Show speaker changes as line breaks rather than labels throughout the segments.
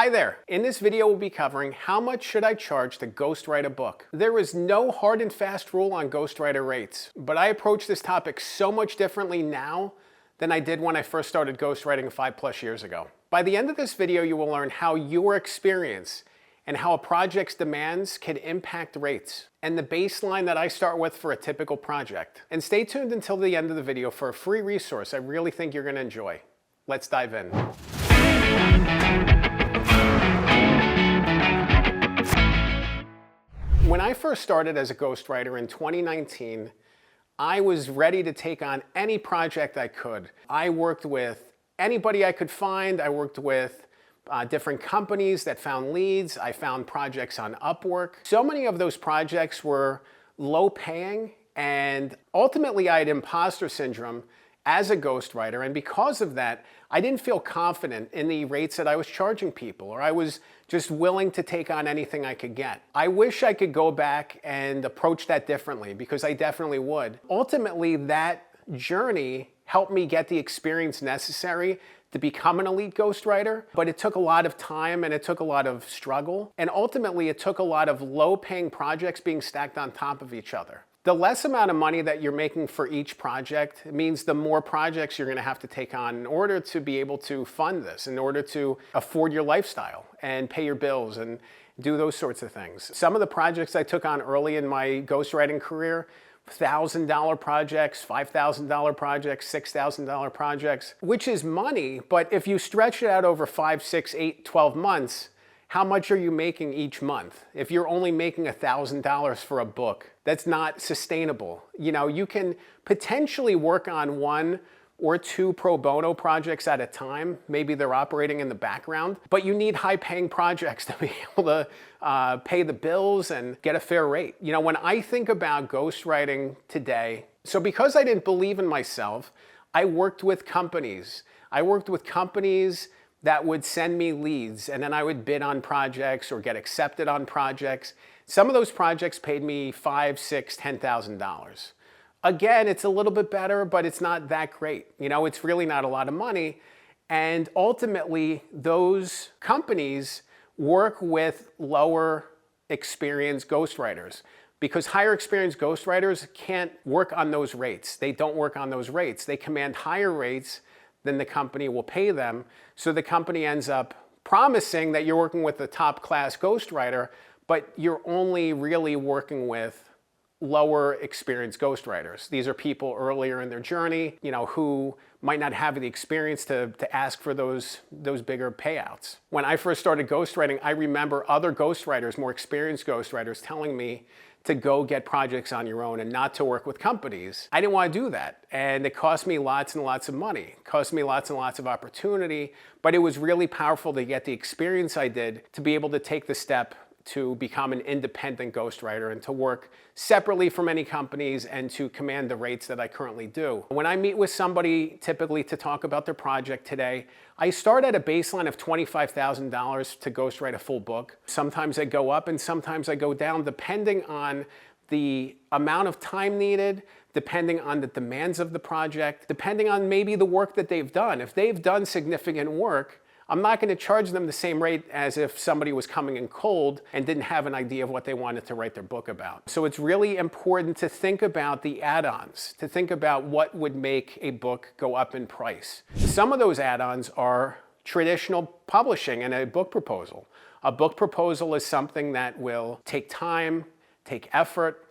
Hi there. In this video we'll be covering how much should I charge to ghostwrite a book. There is no hard and fast rule on ghostwriter rates, but I approach this topic so much differently now than I did when I first started ghostwriting 5+ years ago. By the end of this video you will learn how your experience and how a project's demands can impact rates, and the baseline that I start with for a typical project. And stay tuned until the end of the video for a free resource I really think you're going to enjoy. Let's dive in. When I first started as a ghostwriter in 2019, I was ready to take on any project I could. I worked with anybody I could find. I worked with different companies that found leads. I found projects on Upwork. So many of those projects were low paying, and ultimately I had imposter syndrome as a ghostwriter, and because of that, I didn't feel confident in the rates that I was charging people, or I was just willing to take on anything I could get. I wish I could go back and approach that differently, because I definitely would. Ultimately, that journey helped me get the experience necessary to become an elite ghostwriter, but it took a lot of time and it took a lot of struggle, and ultimately it took a lot of low-paying projects being stacked on top of each other. The less amount of money that you're making for each project means the more projects you're going to have to take on in order to be able to fund this, in order to afford your lifestyle and pay your bills and do those sorts of things. Some of the projects I took on early in my ghostwriting career, $1,000 projects, $5,000 projects, $6,000 projects, which is money, but if you stretch it out over 5, 6, 8, 12 months, how much are you making each month? If you're only making $1,000 for a book, that's not sustainable. You know, you can potentially work on 1 or 2 pro bono projects at a time. Maybe they're operating in the background, but you need high-paying projects to be able to pay the bills and get a fair rate. You know, when I think about ghostwriting today, so because I didn't believe in myself, I worked with companies. I worked with companies that would send me leads, and then I would bid on projects or get accepted on projects. Some of those projects paid me $5,000, $6,000, $10,000. Again, it's a little bit better, but it's not that great. You know, it's really not a lot of money. And ultimately, those companies work with lower experienced ghostwriters, because higher experienced ghostwriters can't work on those rates. They don't work on those rates. They command higher rates than the company will pay them. So the company ends up promising that you're working with a top-class ghostwriter, but you're only really working with lower experienced ghostwriters. These are people earlier in their journey, you know, who might not have the experience to ask for those bigger payouts. When I first started ghostwriting, I remember other ghostwriters, more experienced ghostwriters, telling me to go get projects on your own and not to work with companies. I didn't want to do that, and it cost me lots and lots of money. It cost me lots and lots of opportunity, but it was really powerful to get the experience I did to be able to take the step to become an independent ghostwriter and to work separately from any companies and to command the rates that I currently do. When I meet with somebody typically to talk about their project today, I start at a baseline of $25,000 to ghostwrite a full book. Sometimes I go up and sometimes I go down depending on the amount of time needed, depending on the demands of the project, depending on maybe the work that they've done. If they've done significant work, I'm not going to charge them the same rate as if somebody was coming in cold and didn't have an idea of what they wanted to write their book about. So it's really important to think about the add-ons, to think about what would make a book go up in price. Some of those add-ons are traditional publishing and a book proposal. A book proposal is something that will take time, take effort,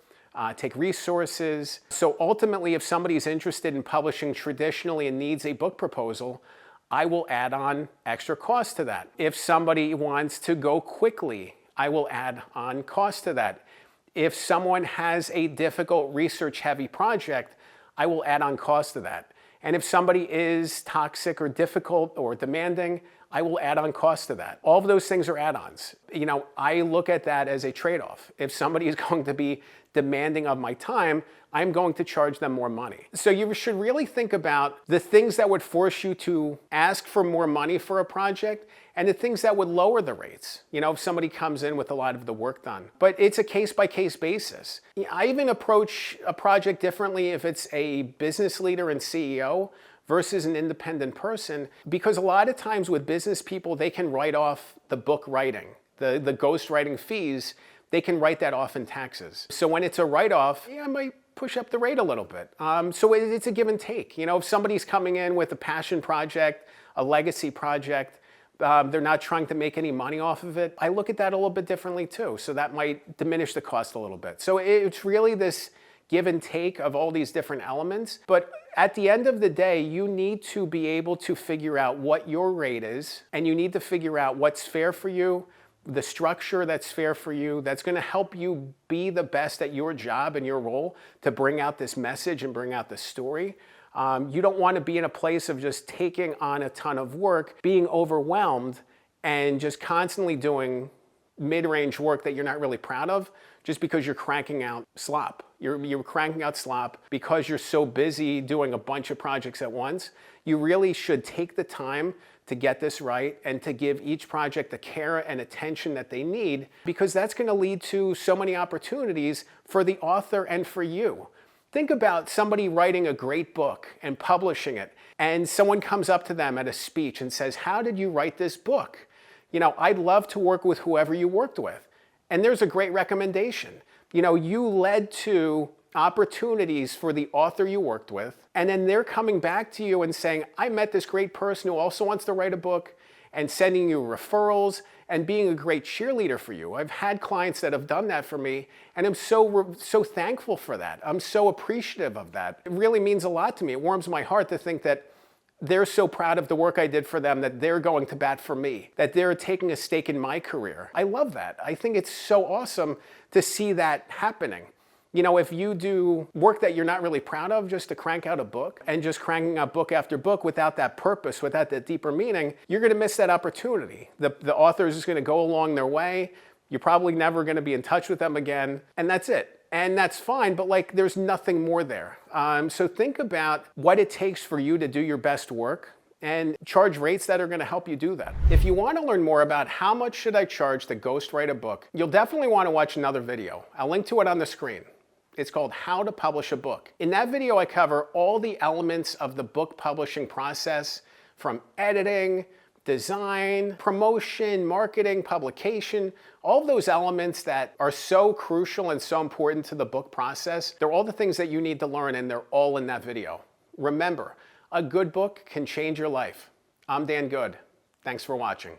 take resources. So ultimately, if somebody is interested in publishing traditionally and needs a book proposal, I will add on extra cost to that. If somebody wants to go quickly, I will add on cost to that. If someone has a difficult research-heavy project, I will add on cost to that. And if somebody is toxic or difficult or demanding, I will add on cost to that. All of those things are add-ons. You know, I look at that as a trade-off. If somebody is going to be demanding of my time, I'm going to charge them more money. So you should really think about the things that would force you to ask for more money for a project and the things that would lower the rates, you know, if somebody comes in with a lot of the work done. But it's a case-by-case basis. I even approach a project differently if it's a business leader and CEO versus an independent person, because a lot of times with business people, they can write off the book writing, the ghostwriting fees, they can write that off in taxes. So when it's a write-off, yeah, I might push up the rate a little bit. So it's a give and take. You know, if somebody's coming in with a passion project, a legacy project, they're not trying to make any money off of it, I look at that a little bit differently too. So that might diminish the cost a little bit. So it's really this give and take of all these different elements. But at the end of the day, you need to be able to figure out what your rate is, and you need to figure out what's fair for you, the structure that's fair for you, that's going to help you be the best at your job and your role to bring out this message and bring out the story. You don't want to be in a place of just taking on a ton of work, being overwhelmed, and just constantly doing mid-range work that you're not really proud of just because you're cranking out slop. You're cranking out slop because you're so busy doing a bunch of projects at once. You really should take the time to get this right and to give each project the care and attention that they need, because that's going to lead to so many opportunities for the author and for you. Think about somebody writing a great book and publishing it, and someone comes up to them at a speech and says, "How did you write this book? You know, I'd love to work with whoever you worked with." And there's a great recommendation. You know, you led to opportunities for the author you worked with, and then they're coming back to you and saying, "I met this great person who also wants to write a book," and sending you referrals and being a great cheerleader for you. I've had clients that have done that for me, and I'm so thankful for that. I'm so appreciative of that. It really means a lot to me. It warms my heart to think that they're so proud of the work I did for them, that they're going to bat for me, that they're taking a stake in my career. I love that. I think it's so awesome to see that happening. You know, if you do work that you're not really proud of just to crank out a book, and just cranking out book after book without that purpose, without that deeper meaning, you're going to miss that opportunity. The author is just going to go along their way. You're probably never going to be in touch with them again, and that's it. And that's fine, but like there's nothing more there. So think about what it takes for you to do your best work and charge rates that are going to help you do that. If you want to learn more about how much should I charge to ghostwrite a book, you'll definitely want to watch another video. I'll link to it on the screen. It's called How to Publish a Book. In that video, I cover all the elements of the book publishing process, from editing, design, promotion, marketing, publication, all of those elements that are so crucial and so important to the book process. They're all the things that you need to learn, and they're all in that video. Remember, a good book can change your life. I'm Dan Good. Thanks for watching.